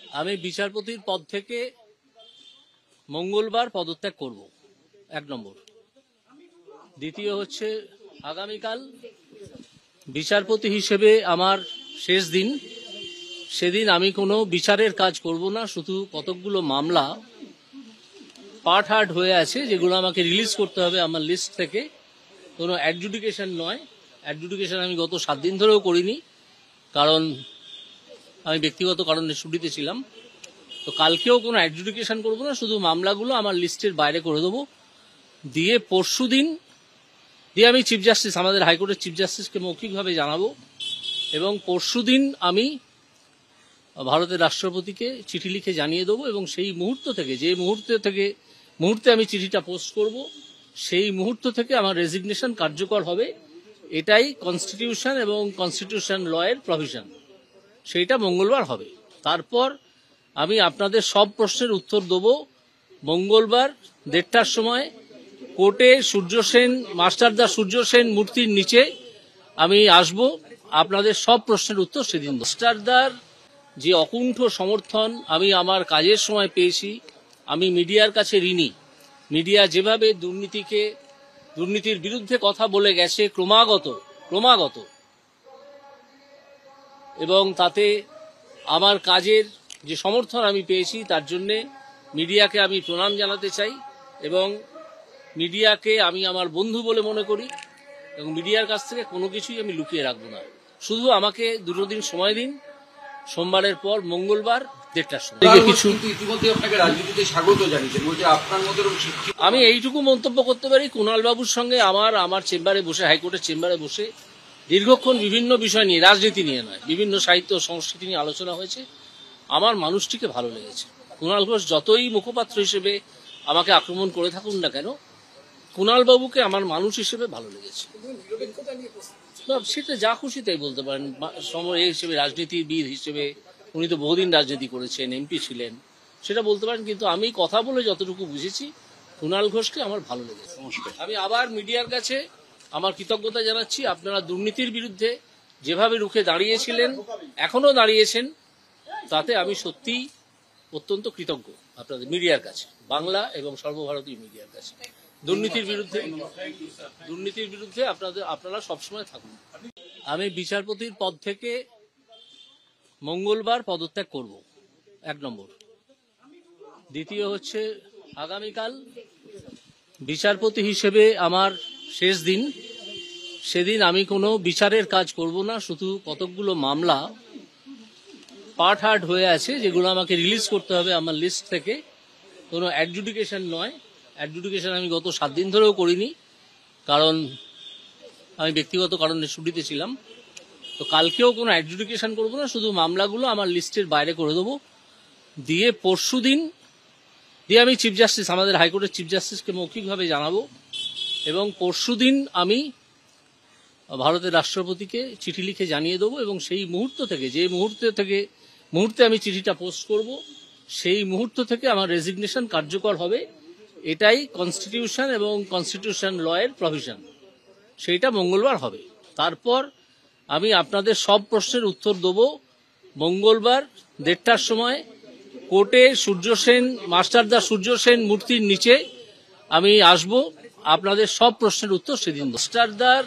আমি বিচারপতির পদ থেকে মঙ্গলবার পদত্যাগ করব, 1 নম্বর। দ্বিতীয় হচ্ছে, আগামীকাল বিচারপতি হিসেবে আমার শেষ দিন। সেদিন আমি কোনো বিচারের কাজ করব না, শুধু কতকগুলো মামলা পার্ট হার্ড হয়ে আছে যেগুলো আমাকে রিলিজ করতে হবে আমার লিস্ট থেকে। কোনো অ্যাডজুডিকেশন নয়, অ্যাডজুডিকেশন আমি গত 7 দিন ধরেও করিনি, কারণ আমি ব্যক্তিগত কারণে ছুটিতে ছিলাম। তো কালকেও কোনো অ্যাডজুডিকেশন করব না, শুধু মামলাগুলো আমার লিস্টের বাইরে করে দেবো। দিয়ে পরশু দিন আমি চিফ জাস্টিস, আমাদের হাইকোর্টের চিফ জাস্টিসকে মৌখিকভাবে জানাবো, এবং পরশু দিন আমি ভারতের রাষ্ট্রপতিকে চিঠি লিখে জানিয়ে দেবো। এবং সেই মুহূর্ত থেকে, যে মুহূর্তে আমি চিঠিটা পোস্ট করব, সেই মুহূর্ত থেকে আমার রেজিগনেশন কার্যকর হবে। এটাই কনস্টিটিউশন এবং কনস্টিটিউশন লয়ের প্রভিশন, সেইটা মঙ্গলবার হবে। তারপর আমি আপনাদের সব প্রশ্নের উত্তর দেব মঙ্গলবার 1:30টার সময় কোর্টে মাস্টারদা সূর্য সেন মূর্তির নিচে আমি আসব। আপনাদের সব প্রশ্নের উত্তর সেদিন। মাস্টারদার যে অকুণ্ঠ সমর্থন আমি আমার কাজের সময় পেয়েছি, আমি মিডিয়ার কাছে ঋণী। মিডিয়া যেভাবে দুর্নীতির বিরুদ্ধে কথা বলে গেছে ক্রমাগত, এবং তাতে আমার কাজের যে সমর্থন আমি পেয়েছি, তার জন্যে মিডিয়াকে আমি প্রণাম জানাতে চাই। এবং মিডিয়াকে আমি আমার বন্ধু বলে মনে করি, এবং মিডিয়ার কাছ থেকে কোনো কিছুই আমি লুকিয়ে রাখবো না। শুধু আমাকে 2 দিন সময় দিন, সোমবারের পর মঙ্গলবার 1:30টার সময়। আমি এইটুকু মন্তব্য করতে পারি, কুণাল বাবুর সঙ্গে আমার চেম্বারে বসে, হাইকোর্টের চেম্বারে বসে দীর্ঘক্ষণ বিভিন্ন বিষয় নিয়ে, রাজনীতি নিয়ে নয়, বিভিন্ন সাহিত্য ও সংস্কৃতি নিয়ে আলোচনা হয়েছে। আমার মানুষটিকে ভালো লেগেছে। কুণাল ঘোষ যতই মুখপাত্র হিসেবে আমাকে আক্রমণ করে থাকুন না কেন, কুণাল বাবুকে আমার মানুষ হিসেবে ভালো লেগেছে। সেটা যা খুশি তাই বলতে পারেন। সময় হিসেবে, রাজনীতিবিদ হিসেবে উনি তো বহুদিন রাজনীতি করেছেন, এমপি ছিলেন, সেটা বলতে পারেন। কিন্তু আমি কথা বলে যতটুকু বুঝেছি, কুণাল ঘোষকে আমার ভালো লেগেছে। আমি আবার মিডিয়ার কাছে আমার কৃতজ্ঞতা জানাচ্ছি। আপনারা দুর্নীতির বিরুদ্ধে যেভাবে রুখে দাঁড়িয়েছিলেন, এখনো দাঁড়িয়েছেন, তাতে আমি সত্যিই অত্যন্ত কৃতজ্ঞ আপনাদের মিডিয়ার কাছে, বাংলা এবং সর্বভারতীয় মিডিয়ার কাছে। দুর্নীতির বিরুদ্ধে আপনারা সবসময় থাকুন। আমি বিচারপতির পদ থেকে মঙ্গলবার পদত্যাগ করব, 1 নম্বর। দ্বিতীয় হচ্ছে, আগামীকাল বিচারপতি হিসেবে আমার শেষ দিন। সেদিন আমি কোনো বিচারের কাজ করব না, শুধু কতকগুলো মামলা পার্ট হার্ড হয়ে আছে যেগুলো আমাকে রিলিজ করতে হবে আমার লিস্ট থেকে। কোনো অ্যাডজুডিকেশন নয়, অ্যাডজুডিকেশন আমি গত 7 দিন ধরেও করিনি, কারণ আমি ব্যক্তিগত কারণে ছুটিতে ছিলাম। তো কালকেও কোনো অ্যাডজুডিকেশন করব না, শুধু মামলাগুলো আমার লিস্টের বাইরে করে দেবো। দিয়ে পরশু দিন আমি চিফ জাস্টিস, আমাদের হাইকোর্টের চিফ জাস্টিসকে মৌখিকভাবে জানাবো, এবং পরশু দিন আমি ভারতের রাষ্ট্রপতিকে চিঠি লিখে জানিয়ে দেবো। এবং সেই মুহূর্ত থেকে, যে মুহূর্তে আমি চিঠিটা পোস্ট করব, সেই মুহূর্ত থেকে আমার রেজিগনেশন কার্যকর হবে। এটাই কনস্টিটিউশন এবং কনস্টিটিউশন লয়ের প্রভিশন, সেইটা মঙ্গলবার হবে। তারপর আমি আপনাদের সব প্রশ্নের উত্তর দেব মঙ্গলবার 1:30টার সময় কোর্টে মাস্টারদা সূর্য সেন মূর্তির নিচে আমি আসব। আপনাদের সব প্রশ্নের উত্তর সেদিন। মাস্টারদার